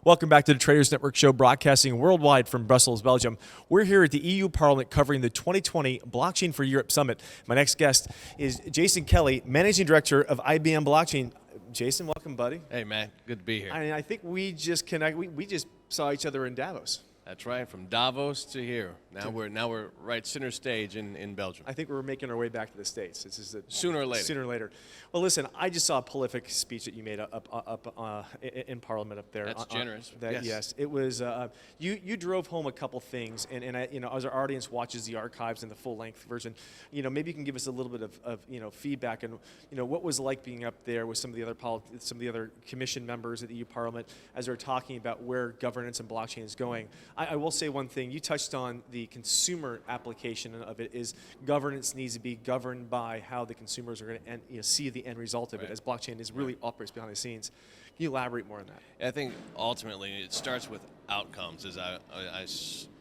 Welcome back to the Traders Network show, broadcasting worldwide from Brussels, Belgium. We're here at the EU Parliament covering the 2020 Blockchain for Europe Summit. My next guest is Jason Kelley, Managing Director of IBM Blockchain. Jason, welcome, buddy. Hey, man. Good to be here. I think we just we just saw each other in Davos. That's right, from Davos to here. Now we're right center stage in Belgium. I think we're making our way back to the States. This is Sooner or later. Sooner or later. Well, listen, I just saw a prolific speech that you made in Parliament up there. That's generous. Yes, it was. You drove home a couple things, and I, as our audience watches the archives and the full length version, maybe you can give us a little bit of feedback and what was like being up there with some of the other commission members at the EU Parliament as they're talking about where governance and blockchain is going. I will say one thing. You touched on the consumer application of it. Is governance needs to be governed by how the consumers are going to see the end result of it, as blockchain is really operates behind the scenes. Can you elaborate more on that? I think ultimately it starts with outcomes. As I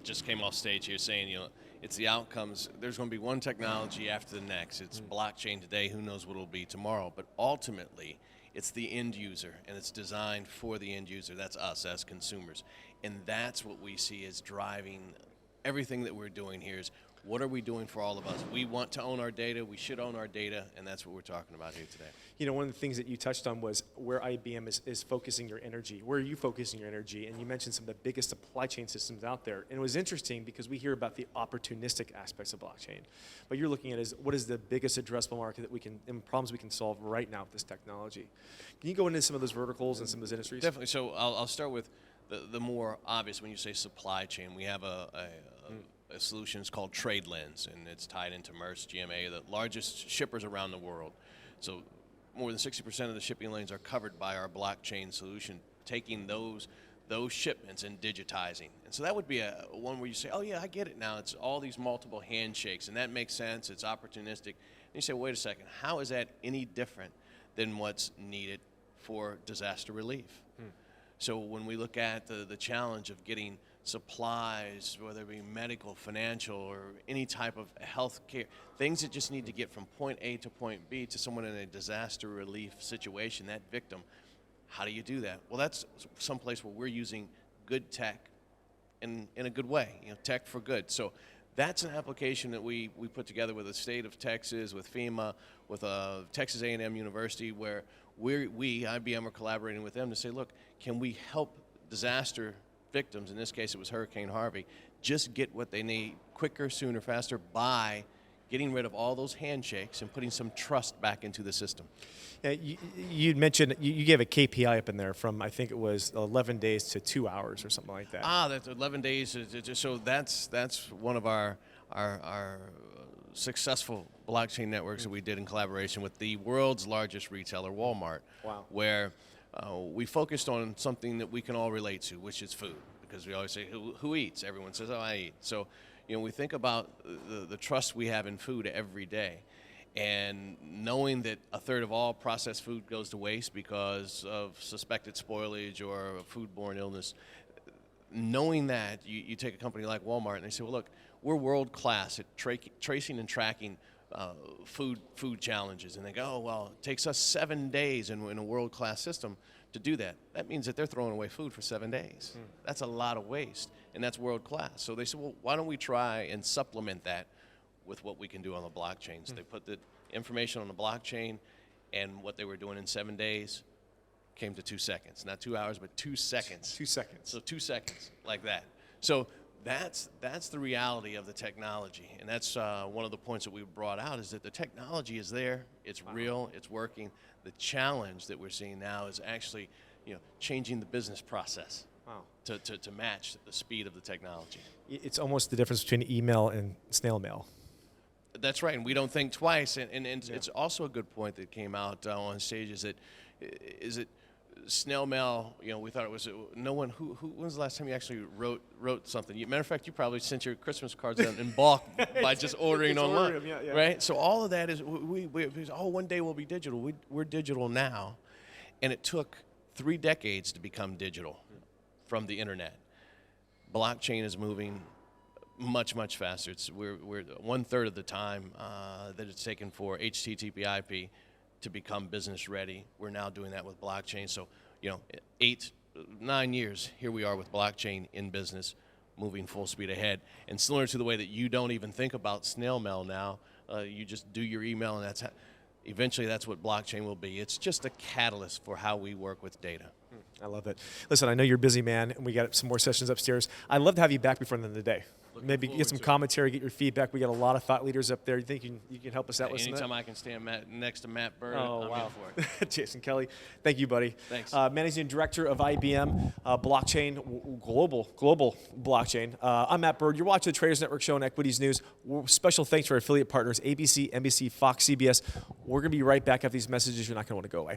just came off stage here saying, it's the outcomes. There's going to be one technology after the next. It's blockchain today. Who knows what it'll be tomorrow? But ultimately, it's the end user, and it's designed for the end user. That's us as consumers. And that's what we see as driving everything that we're doing here is what are we doing for all of us? We want to own our data. We should own our data, and that's what we're talking about here today. One of the things that you touched on was where IBM is focusing your energy. Where are you focusing your energy? And you mentioned some of the biggest supply chain systems out there. And it was interesting because we hear about the opportunistic aspects of blockchain. But you're looking at what is the biggest addressable market that and problems we can solve right now with this technology. Can you go into some of those verticals and some of those industries? Definitely. So I'll start with the more obvious. When you say supply chain, we have a solution. It's called TradeLens, and it's tied into Maersk, GMA, the largest shippers around the world. So more than 60% of the shipping lanes are covered by our blockchain solution, taking those shipments and digitizing. And so that would be one where you say, oh yeah, I get it now. It's all these multiple handshakes, and that makes sense. It's opportunistic. And you say, wait a second, how is that any different than what's needed for disaster relief? So when we look at the challenge of getting supplies, whether it be medical, financial, or any type of health care, things that just need to get from point A to point B to someone in a disaster relief situation, that victim, how do you do that? Well, that's someplace where we're using good tech in a good way, tech for good. So that's an application that we put together with the state of Texas, with FEMA, with Texas A&M University, where we, IBM, are collaborating with them to say, look, can we help disaster victims, in this case it was Hurricane Harvey, just get what they need quicker, sooner, faster by getting rid of all those handshakes and putting some trust back into the system. Yeah, you mentioned, you gave a KPI up in there from, I think it was 11 days to 2 hours or something like that. That's 11 days. So that's one of our successful blockchain networks that we did in collaboration with the world's largest retailer, Walmart. Wow. Where we focused on something that we can all relate to, which is food. Because we always say, who eats? Everyone says, oh, I eat. So, we think about the trust we have in food every day. And knowing that a third of all processed food goes to waste because of suspected spoilage or foodborne illness, knowing that, you take a company like Walmart and they say, well, look, we're world class at tracing and tracking food challenges. And they go, oh, well, it takes us 7 days in a world class system to do that. That means that they're throwing away food for 7 days. That's a lot of waste, and that's world class. So they said, well, why don't we try and supplement that with what we can do on the blockchain? So they put the information on the blockchain, and what they were doing in 7 days came to 2 seconds. Not 2 hours, but 2 seconds. 2 seconds. So 2 seconds, like that. So that's the reality of the technology, and that's one of the points that we brought out is that the technology is there, it's real, it's working. The challenge that we're seeing now is actually, changing the business process to match the speed of the technology. It's almost the difference between email and snail mail. That's right, and we don't think twice. And it's also a good point that came out on stage is that snail mail, we thought it was no one. Who? When was the last time you actually wrote something? Matter of fact, you probably sent your Christmas cards out in bulk by just ordering online, order them, yeah. Right? So all of that is we one day we'll be digital. We're digital now, and it took 3 decades to become digital from the internet. Blockchain is moving much faster. We're 1/3 of the time that it's taken for HTTP/IP to become business ready. We're now doing that with blockchain. So, 9 years, here we are with blockchain in business, moving full speed ahead. And similar to the way that you don't even think about snail mail now, you just do your email, and eventually that's what blockchain will be. It's just a catalyst for how we work with data. I love it. Listen, I know you're a busy man, and we got some more sessions upstairs. I'd love to have you back before the end of the day. Maybe get some commentary, get your feedback. We got a lot of thought leaders up there. You think you can help us out with some of that? Anytime I can stand next to Matt Bird, Oh, I'm wow. in for it. Jason Kelley, thank you, buddy. Thanks. Managing Director of IBM, blockchain, global blockchain. I'm Matt Bird. You're watching the Traders Network Show on Equities News. Special thanks to our affiliate partners, ABC, NBC, Fox, CBS. We're going to be right back after these messages. You're not going to want to go away.